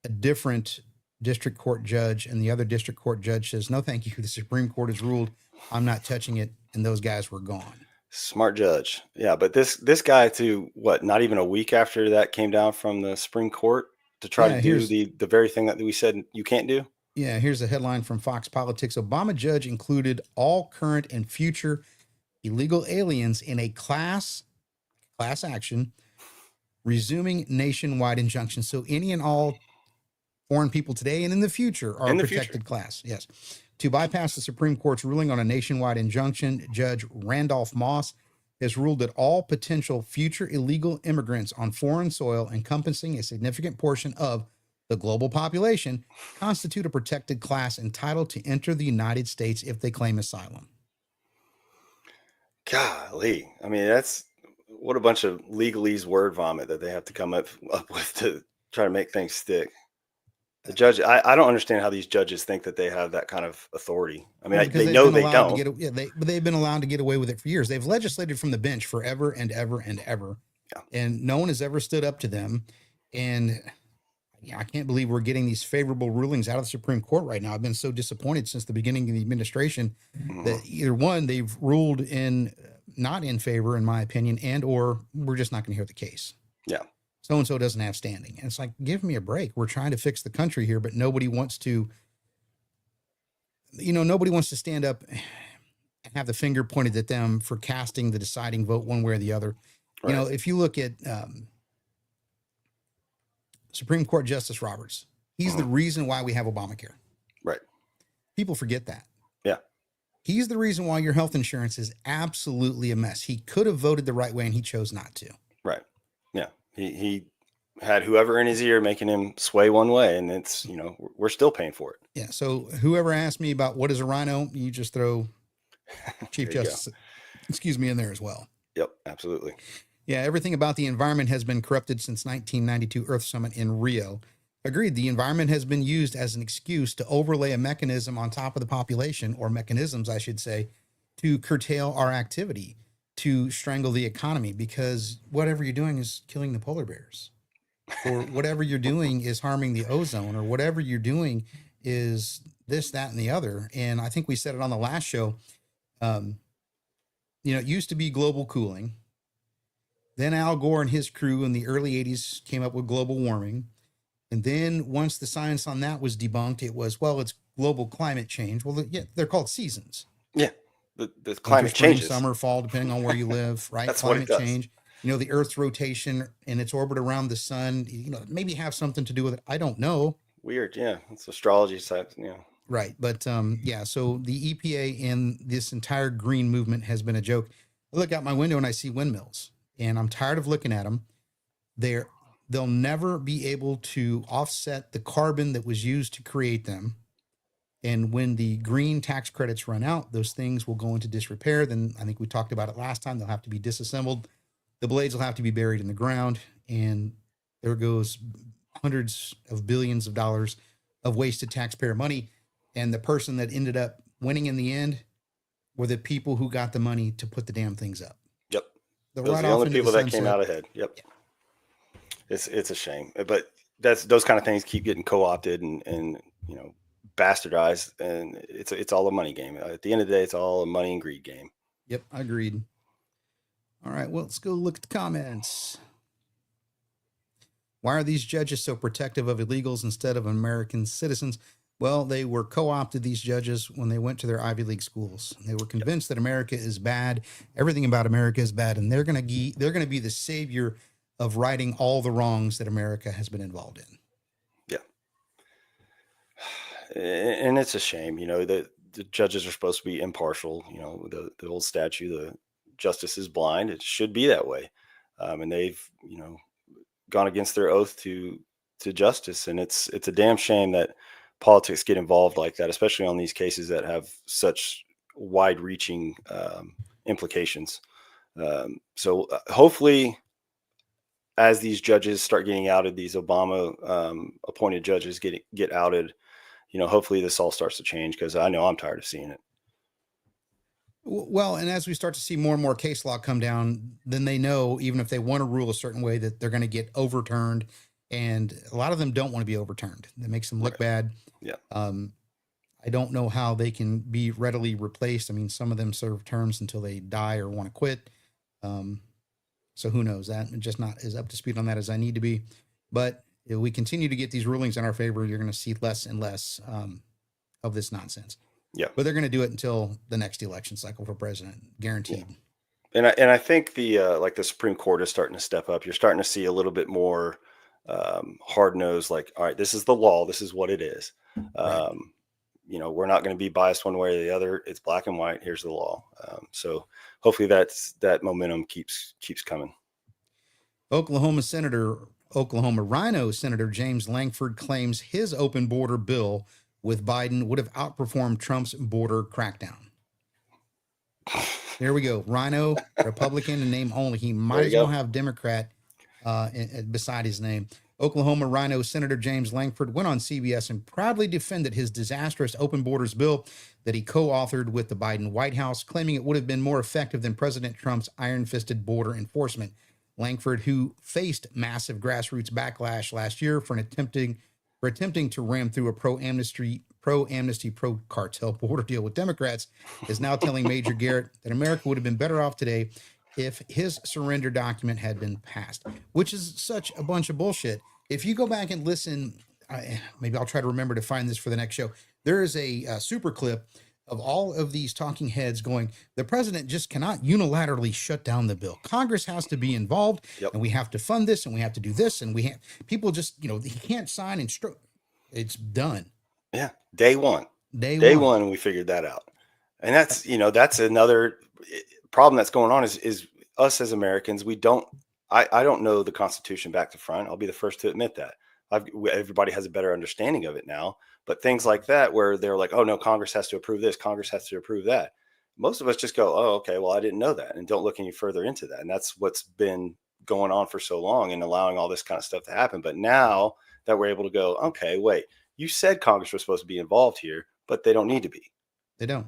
a different district court judge, and the other district court judge says, no, thank you. The Supreme Court has ruled, I'm not touching it. And those guys were gone. Smart judge. Yeah. But this guy, to not even a week after that came down from the Supreme Court to try to do the very thing that we said you can't do. Yeah, here's a headline from Fox Politics. Obama judge included all current and future illegal aliens in a class action, resuming nationwide injunction. So any and all foreign people today and in the future are a protected class. Yes. To bypass the Supreme Court's ruling on a nationwide injunction, Judge Randolph Moss has ruled that all potential future illegal immigrants on foreign soil encompassing a significant portion of the global population constitute a protected class entitled to enter the United States if they claim asylum. Golly. I mean, what a bunch of legalese word vomit that they have to come up with to try to make things stick. The judge, I don't understand how these judges think that they have that kind of authority. I mean, they know they don't. But they've been allowed to get away with it for years. They've legislated from the bench forever and ever and ever. Yeah. And no one has ever stood up to them. And I can't believe we're getting these favorable rulings out of the Supreme Court right now. I've been so disappointed since the beginning of the administration that either one, they've ruled not in favor, in my opinion, and or we're just not going to hear the case. Yeah. So-and-so doesn't have standing. And it's like, give me a break. We're trying to fix the country here, but nobody wants to stand up. have the finger pointed at them for casting the deciding vote one way or the other. Right. You know, if you look at Supreme Court Justice Roberts, he's the reason why we have Obamacare. Right. People forget that. Yeah. He's the reason why your health insurance is absolutely a mess. He could have voted the right way and he chose not to. Right. Yeah. He had whoever in his ear making him sway one way, and it's, you know, we're still paying for it. Yeah. So whoever asked me about what is a rhino, you just throw Chief Justice, in there as well. Yep. Absolutely. Yeah. Everything about the environment has been corrupted since 1992 Earth Summit in Rio. Agreed. The environment has been used as an excuse to overlay a mechanism on top of the population, or mechanisms, I should say, to curtail our activity, to strangle the economy, because whatever you're doing is killing the polar bears, or whatever you're doing is harming the ozone, or whatever you're doing is this, that, and the other. And I think we said it on the last show. You know, it used to be global cooling. Then Al Gore and his crew in the early 80s came up with global warming. And then once the science on that was debunked, it was, well, it's global climate change. Well, yeah, they're called seasons. Yeah. The climate changes. Summer, fall, depending on where you live, right? That's Climate what it does. change. You know, the Earth's rotation and its orbit around the sun, you know, maybe have something to do with it. I don't know. Weird. Yeah. It's astrology side. Yeah. Right. But yeah, so the EPA and this entire green movement has been a joke. I look out my window and I see windmills, and I'm tired of looking at them. They'll never be able to offset the carbon that was used to create them. And when the green tax credits run out, those things will go into disrepair. Then I think we talked about it last time. They'll have to be disassembled. The blades will have to be buried in the ground. And there goes hundreds of billions of dollars of wasted taxpayer money. And the person that ended up winning in the end were the people who got the money to put the damn things up. Yep. Those are the only people that came out ahead. Yep. Yeah. It's a shame, but those kind of things keep getting co-opted and you know, bastardized, and it's all a money game. At the end of the day, it's all a money and greed game. Yep, agreed. All right, well, let's go look at the comments. Why are these judges so protective of illegals instead of American citizens? Well, they were co-opted, these judges, when they went to their Ivy League schools. They were convinced that America is bad, everything about America is bad, and they're going to be the savior of righting all the wrongs that America has been involved in. Yeah. And it's a shame, you know, that the judges are supposed to be impartial. You know, the old statute, the justice is blind. It should be that way. And they've, you know, gone against their oath to justice. And it's a damn shame that politics get involved like that, especially on these cases that have such wide reaching implications. So hopefully, as these judges start getting outed, these Obama appointed judges get outed, you know, hopefully this all starts to change, because I know I'm tired of seeing it. Well, and as we start to see more and more case law come down, then they know, even if they want to rule a certain way, that they're going to get overturned. And a lot of them don't want to be overturned. That makes them look bad. Yeah. I don't know how they can be readily replaced. I mean, some of them serve terms until they die or want to quit. So who knows? That I'm just not as up to speed on that as I need to be. But if we continue to get these rulings in our favor, you're going to see less and less of this nonsense. Yeah. But they're going to do it until the next election cycle for president, guaranteed. Yeah. And I think the like the Supreme Court is starting to step up. You're starting to see a little bit more hard nosed, like, all right, this is the law. This is what it is. Right. You know, we're not going to be biased one way or the other. It's black and white. Here's the law. So hopefully that momentum keeps coming. Oklahoma Rhino Senator James Lankford claims his open border bill with Biden would have outperformed Trump's border crackdown. There we go. Rhino, Republican in name only. He might as well have Democrat beside his name. Oklahoma Rhino Senator James Lankford went on CBS and proudly defended his disastrous open borders bill that he co-authored with the Biden White House, claiming it would have been more effective than President Trump's iron-fisted border enforcement. Lankford, who faced massive grassroots backlash last year for attempting to ram through a pro-amnesty, pro-cartel border deal with Democrats, is now telling Major Garrett that America would have been better off today if his surrender document had been passed, which is such a bunch of bullshit. If you go back and listen, maybe I'll try to remember to find this for the next show. There is a super clip of all of these talking heads going, the president just cannot unilaterally shut down the bill. Congress has to be involved, Yep. and we have to fund this, and we have to do this, and we have people just, he can't sign and it's done. Yeah. Day one. Day Day one. one, we figured that out. And that's another problem that's going on is us as Americans. I don't know the Constitution back to front. I'll be the first to admit that. Everybody has a better understanding of it now. But things like that, where they're like, oh, no, Congress has to approve this, Congress has to approve that. Most of us just go, oh, okay, well, I didn't know that, and don't look any further into that. And that's what's been going on for so long and allowing all this kind of stuff to happen. But now that we're able to go, okay, wait, you said Congress was supposed to be involved here, but they don't need to be. They don't.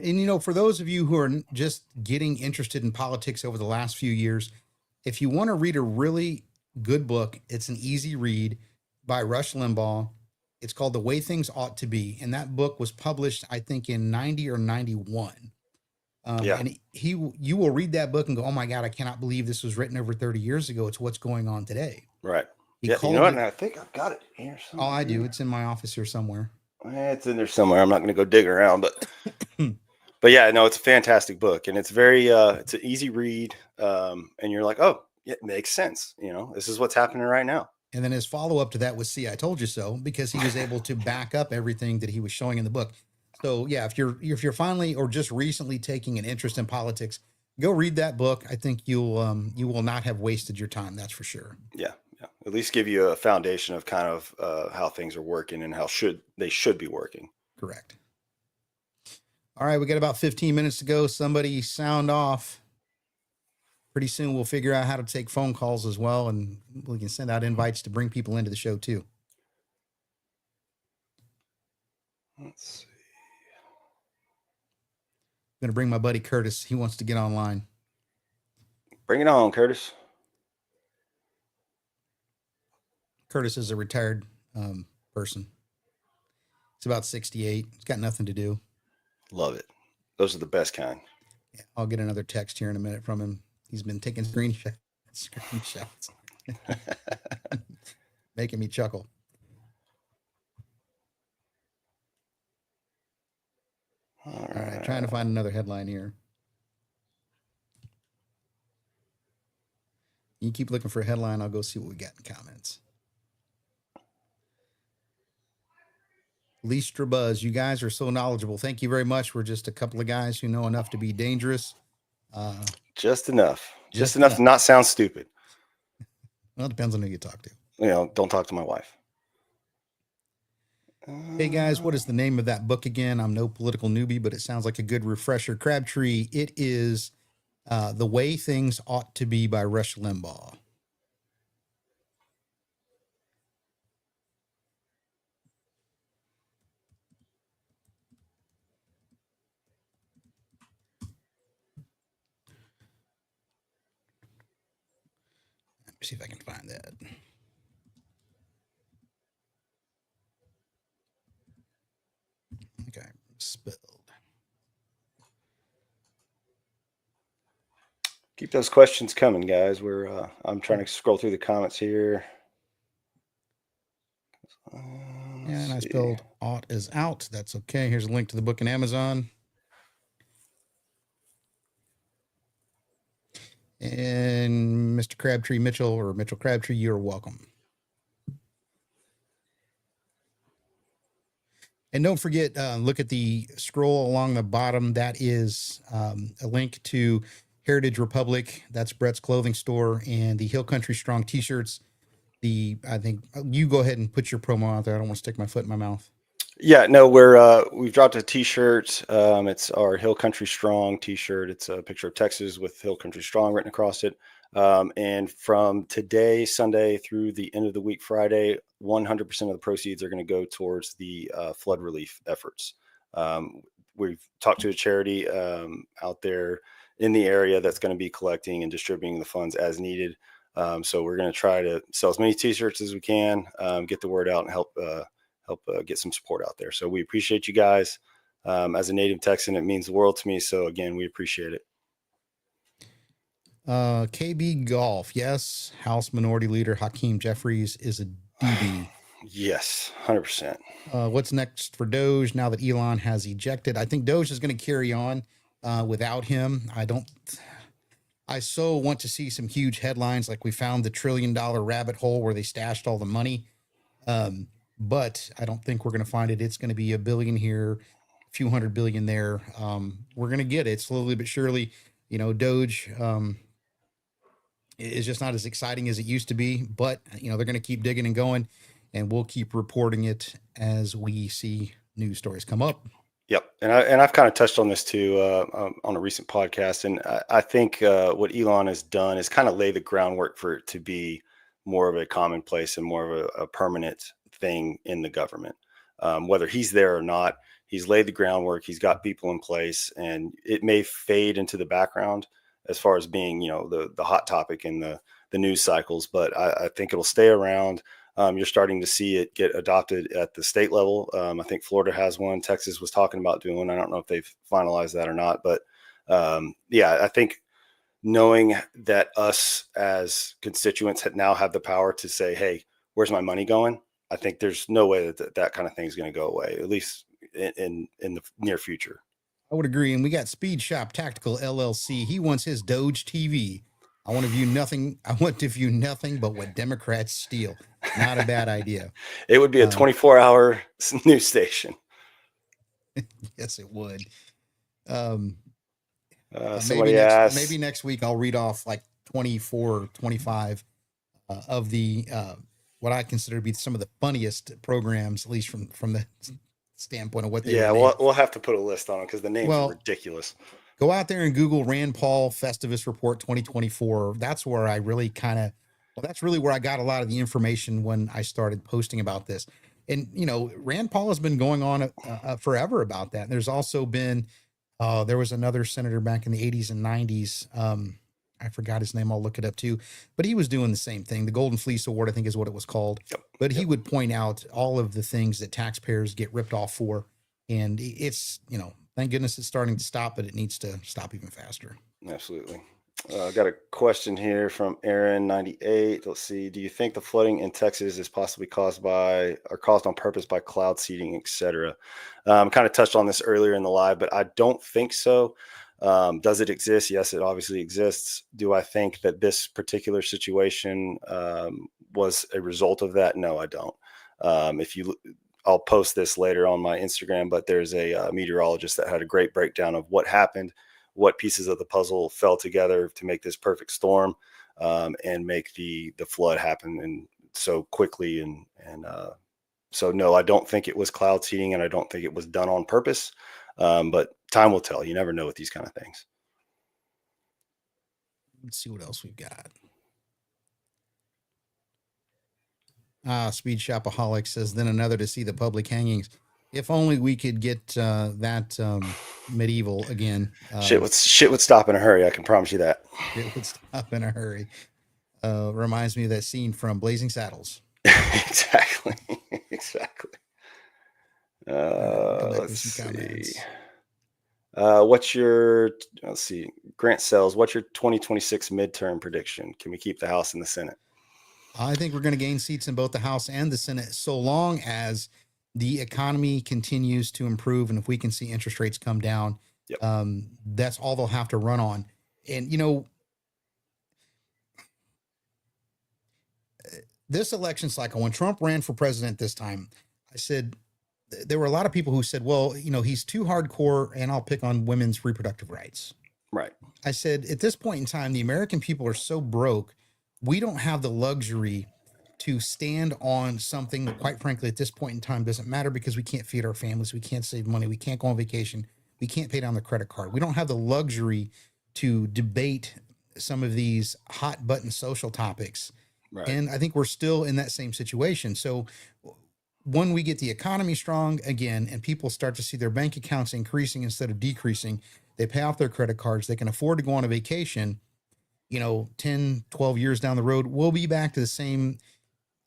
And, for those of you who are just getting interested in politics over the last few years, if you want to read a really good book, it's an easy read by Rush Limbaugh. It's called The Way Things Ought to Be. And that book was published, I think, in 90 or 91. And you will read that book and go, oh my God, I cannot believe this was written over 30 years ago. It's what's going on today. Right. You know what? And I think I've got it here somewhere. Oh, I do. It's in my office here somewhere. It's in there somewhere. I'm not going to go dig around, but yeah, no, it's a fantastic book, and it's very it's an easy read, and you're like, oh, yeah, it makes sense. This is what's happening right now. And then his follow up to that was "See, I Told You So," because he was able to back up everything that he was showing in the book. So yeah, if you're finally or just recently taking an interest in politics, go read that book. I think you will not have wasted your time. That's for sure. Yeah. At least give you a foundation of kind of how things are working and how they should be working. Correct. All right, we got about 15 minutes to go. Somebody sound off. Pretty soon we'll figure out how to take phone calls as well, and we can send out invites to bring people into the show too. Let's see. I'm going to bring my buddy Curtis. He wants to get online. Bring it on, Curtis. Curtis is a retired person. He's about 68. He's got nothing to do. Love it. Those are the best kind. Yeah, I'll get another text here in a minute from him. He's been taking screenshots. Making me chuckle. All right, trying to find another headline here. You keep looking for a headline. I'll go see what we got in comments. Leistra Buzz, you guys are so knowledgeable. Thank you very much. We're just a couple of guys who know enough to be dangerous. Just enough. Just enough to not sound stupid. Well, it depends on who you talk to. Don't talk to my wife. Hey guys, what is the name of that book again? I'm no political newbie, but it sounds like a good refresher. Crabtree, it is The Way Things Ought to Be by Rush Limbaugh. Let me see if I can find that. Okay, spelled. Keep those questions coming, guys. I'm trying to scroll through the comments here. And I spelled ought as out. That's okay. Here's a link to the book in Amazon. And Mr. Crabtree Mitchell, or Mitchell Crabtree, you're welcome. And don't forget, look at the scroll along the bottom. That is a link to Heritage Republic. That's Brett's clothing store, and the Hill Country Strong t-shirts. I think you go ahead and put your promo out there. I don't want to stick my foot in my mouth. Yeah, no, we've dropped a t-shirt. It's our Hill Country Strong t-shirt. It's a picture of Texas with Hill Country Strong written across it. And from today, Sunday, through the end of the week, Friday, 100% of the proceeds are going to go towards the flood relief efforts. We've talked to a charity out there in the area that's going to be collecting and distributing the funds as needed. So we're going to try to sell as many t-shirts as we can, get the word out, and help get some support out there. So we appreciate you guys. As a native Texan, it means the world to me. So again, we appreciate it. KB Golf. Yes. House Minority Leader Hakeem Jeffries is a DB. Yes, 100%. What's next for Doge now that Elon has ejected? I think Doge is going to carry on without him. I so want to see some huge headlines like we found the $1 trillion rabbit hole where they stashed all the money. Um, but I don't think we're going to find it. It's going to be a billion here, a few hundred billion there. We're going to get it slowly but surely. Doge is just not as exciting as it used to be, but they're going to keep digging and going, and we'll keep reporting it as we see news stories come up. Yep, and I've kind of touched on this too on a recent podcast, and I think what Elon has done is kind of lay the groundwork for it to be more of a commonplace and more of a permanent thing in the government. Whether he's there or not, he's laid the groundwork. He's got people in place, and it may fade into the background as far as being the hot topic in the news cycles, but I think it'll stay around. You're starting to see it get adopted at the state level. I think Florida has one. Texas was talking about doing one. I don't know if they've finalized that or not, but yeah, I think knowing that us as constituents now have the power to say, hey, where's my money going? I think there's no way that kind of thing is going to go away, at least in the near future. I would agree. And we got Speed Shop Tactical LLC. He wants his Doge TV. I want to view nothing but what Democrats steal. Not a bad idea. It would be a 24-hour news station. Yes, it would. Somebody asked. Maybe next week I'll read off like 24 or 25 of the what I consider to be some of the funniest programs, at least from the standpoint of what they. Yeah, we'll have to put a list on them because the names are ridiculous. Go out there and Google Rand Paul Festivus Report 2024. That's where I really that's really where I got a lot of the information when I started posting about this. And, Rand Paul has been going on forever about that. And there's also been, there was another senator back in the 80s and 90s. I forgot his name. I'll look it up too. But he was doing the same thing. The Golden Fleece Award, I think is what it was called. Yep. But he would point out all of the things that taxpayers get ripped off for. And it's, thank goodness it's starting to stop, but it needs to stop even faster. Absolutely. I got a question here from Aaron98. Let's see. Do you think the flooding in Texas is possibly caused on purpose by cloud seeding, etc.? Kind of touched on this earlier in the live, but I don't think so. Does it exist? Yes, it obviously exists. Do I think that this particular situation was a result of that? No, I don't. I'll post this later on my Instagram, but there's a meteorologist that had a great breakdown of what happened, what pieces of the puzzle fell together to make this perfect storm and make the flood happen and so quickly. And so, no, I don't think it was cloud seeding, and I don't think it was done on purpose. But time will tell. You never know with these kind of things. Let's see what else we've got. Speed Shopaholic says, then another to see the public hangings. If only we could get that medieval again. Shit would stop in a hurry. I can promise you that. It would stop in a hurry. Reminds me of that scene from Blazing Saddles. Exactly. Let's see. Grant Sells, what's your 2026 midterm prediction? Can we keep the House and the Senate? I think we're going to gain seats in both the House and the Senate so long as the economy continues to improve. And if we can see interest rates come down, yep. That's all they'll have to run on. And, this election cycle, when Trump ran for president this time, I said, there were a lot of people who said, well, he's too hardcore and I'll pick on women's reproductive rights. Right. I said, at this point in time, the American people are so broke. We don't have the luxury to stand on something that, quite frankly, at this point in time doesn't matter because we can't feed our families. We can't save money. We can't go on vacation. We can't pay down the credit card. We don't have the luxury to debate some of these hot button social topics. Right. And I think we're still in that same situation. So when we get the economy strong again and people start to see their bank accounts increasing instead of decreasing, they pay off their credit cards, they can afford to go on a vacation, 10, 12 years down the road, we'll be back to the same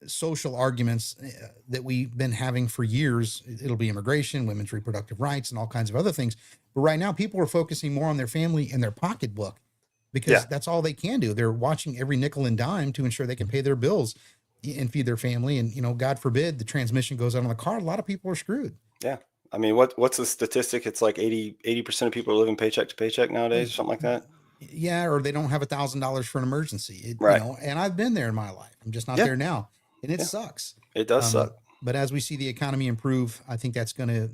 social arguments that we've been having for years. It'll be immigration, women's reproductive rights, and all kinds of other things. But right now, people are focusing more on their family and their pocketbook because that's all they can do. They're watching every nickel and dime to ensure they can pay their bills. and feed their family. And, God forbid the transmission goes out on the car. A lot of people are screwed. Yeah. I mean, what's the statistic? It's like 80% of people are living paycheck to paycheck nowadays, or something like that. Yeah. Or they don't have $1,000 for an emergency, Right. and I've been there in my life. I'm just not Yeah. there now. And it Yeah. sucks. It does suck. But as we see the economy improve, I think that's going to,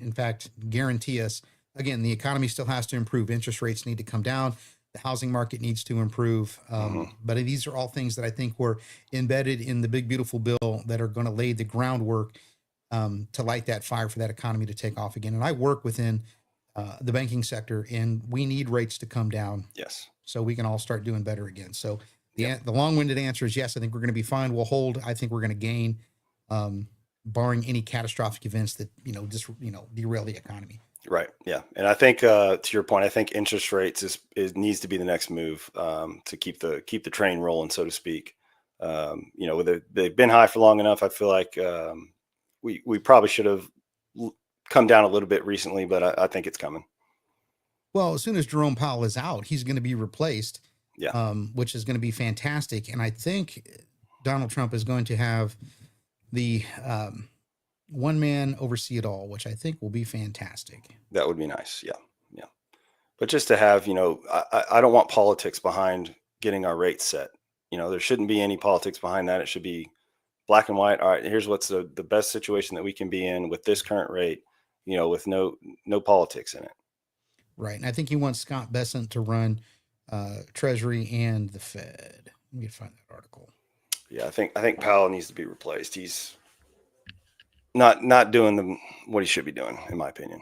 in fact, guarantee us, again, the economy still has to improve. Interest rates need to come down. The housing market needs to improve. But these are all things that I think were embedded in the big, beautiful bill that are going to lay the groundwork to light that fire for that economy to take off again. And I work within the banking sector, and we need rates to come down. Yes. So we can all start doing better again. So the long-winded answer is yes, I think we're going to be fine. We'll hold. I think we're going to gain, barring any catastrophic events that, derail the economy. Right. Yeah. And I think, to your point, I think interest rates needs to be the next move, to keep the train rolling, so to speak. They've been high for long enough. I feel like, we probably should have come down a little bit recently, but I think it's coming. Well, as soon as Jerome Powell is out, he's going to be replaced. Yeah. Which is going to be fantastic. And I think Donald Trump is going to have the one man oversee it all, which I think will be fantastic. That would be nice. Yeah. Yeah. But just to have, I don't want politics behind getting our rates set. There shouldn't be any politics behind that. It should be black and white. All right, here's what's the best situation that we can be in with this current rate, with no politics in it. Right. And I think he wants Scott Bessent to run Treasury and the Fed. Let me find that article. Yeah, I think Powell needs to be replaced. He's not doing what he should be doing, in my opinion.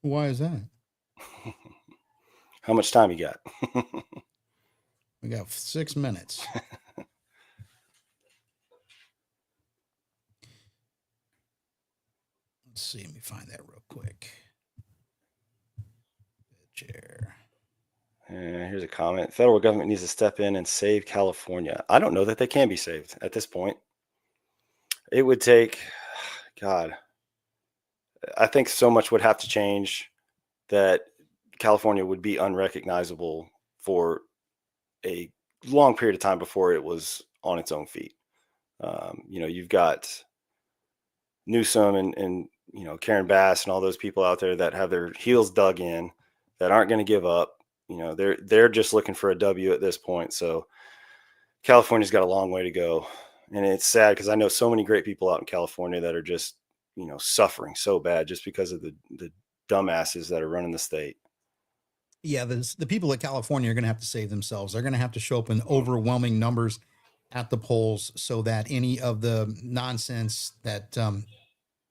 Why is that? How much time you got? We got 6 minutes. Let's see. Let me find that real quick. Chair. Here's a comment. Federal government needs to step in and save California. I don't know that they can be saved at this point. It would take, God, I think so much would have to change that California would be unrecognizable for a long period of time before it was on its own feet. You've got Newsom and Karen Bass and all those people out there that have their heels dug in, that aren't going to give up. They're just looking for a W at this point. So California's got a long way to go. And it's sad because I know so many great people out in California that are just, suffering so bad just because of the dumbasses that are running the state. Yeah, the people of California are going to have to save themselves. They're going to have to show up in overwhelming numbers at the polls so that any of the nonsense that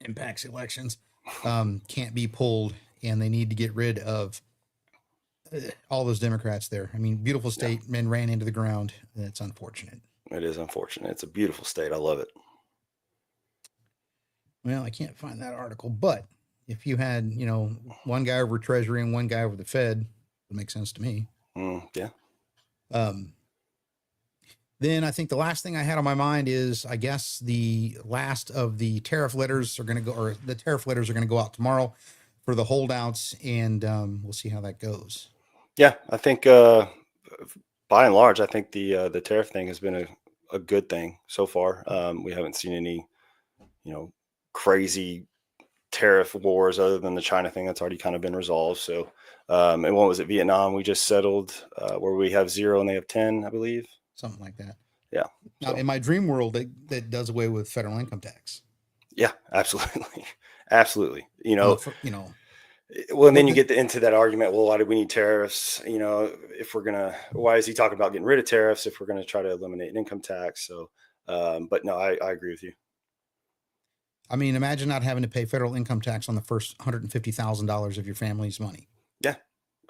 impacts elections can't be pulled, and they need to get rid of all those Democrats there. I mean, beautiful state, men ran into the ground. That's unfortunate. It is unfortunate. It's a beautiful state. I love it. Well, I can't find that article, but if you had, one guy over Treasury and one guy over the Fed, it would make sense to me. Yeah. Then I think the last thing I had on my mind is, I guess, the last of the tariff letters are going to go, or the tariff letters are going to go out tomorrow for the holdouts, and we'll see how that goes. Yeah, I think by and large, I think the tariff thing has been a good thing so far. We haven't seen any, crazy tariff wars other than the China thing that's already kind of been resolved. So, and what was it, Vietnam? We just settled where we have 0 and they have 10, I believe. Something like that. Yeah. Now, in my dream world, that does away with federal income tax. Yeah, absolutely. Absolutely. Well, and then you get into that argument. Well, why do we need tariffs? Why is he talking about getting rid of tariffs if we're going to try to eliminate an income tax? So, but no, I agree with you. I mean, imagine not having to pay federal income tax on the first $150,000 of your family's money. Yeah.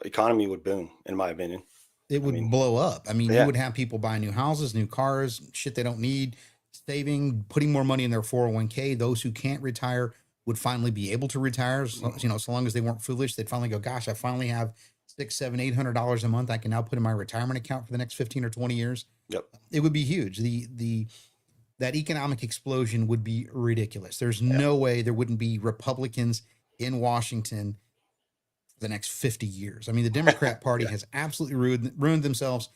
Economy would boom, in my opinion. It would blow up. I mean, you would have people buying new houses, new cars, shit they don't need, saving, putting more money in their 401k. Those who can't retire would finally be able to retire. So long as they weren't foolish, they'd finally go, gosh, I finally have $600, $700, $800 a month I can now put in my retirement account for the next 15 or 20 years. Yep. It would be huge. That economic explosion would be ridiculous. There's no way there wouldn't be Republicans in Washington for the next 50 years. I mean, the Democrat Party has absolutely ruined themselves.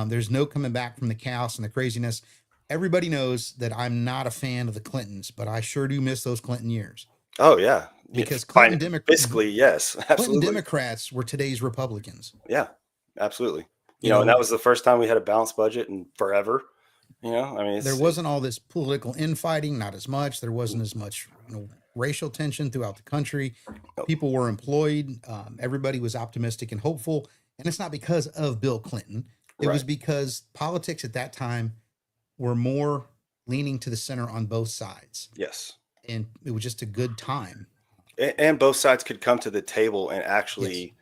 There's no coming back from the chaos and the craziness. Everybody knows that I'm not a fan of the Clintons, but I sure do miss those Clinton years. Oh yeah, Because basically yes, Clinton absolutely. Democrats were today's Republicans. Yeah, absolutely. You And know, that was the first time we had a balanced budget in forever. I mean, there wasn't all this political infighting, not as much. There wasn't as much, racial tension throughout the country. Nope. People were employed. Everybody was optimistic and hopeful. And it's not because of Bill Clinton. It was because politics at that time were more leaning to the center on both sides. Yes. And it was just a good time. And both sides could come to the table and actually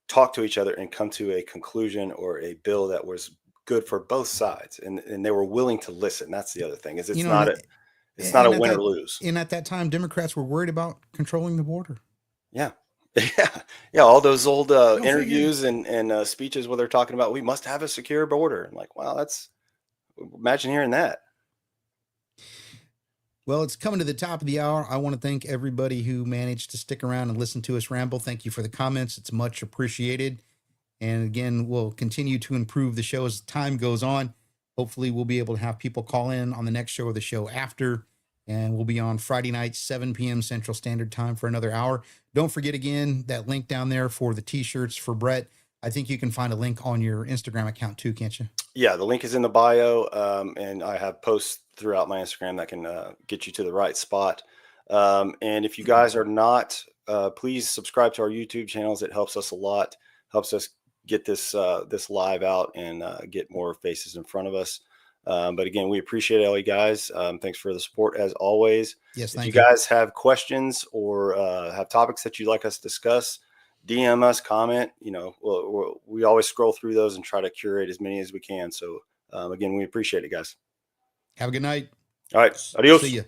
talk to each other and come to a conclusion or a bill that was good for both sides, and they were willing to listen. That's the other thing, is it's not a win or lose. And at that time, Democrats were worried about controlling the border. Yeah. Yeah. All those old interviews and speeches where they're talking about, we must have a secure border. I'm like, wow, imagine hearing that. Well, it's coming to the top of the hour. I want to thank everybody who managed to stick around and listen to us ramble. Thank you for the comments. It's much appreciated. And again, we'll continue to improve the show as time goes on. Hopefully, we'll be able to have people call in on the next show or the show after. And we'll be on Friday night, 7 p.m. Central Standard Time for another hour. Don't forget, again, that link down there for the T-shirts for Brett. I think you can find a link on your Instagram account too, can't you? Yeah, the link is in the bio. And I have posts throughout my Instagram that can get you to the right spot. And if you guys are not, please subscribe to our YouTube channels. It helps us a lot, helps us get this live out and get more faces in front of us. But again, we appreciate all you guys. Thanks for the support as always. Yes, if you guys have questions or have topics that you'd like us to discuss, DM us, comment. We always scroll through those and try to curate as many as we can. So again, we appreciate it, guys. Have a good night. All right. Adios. See ya.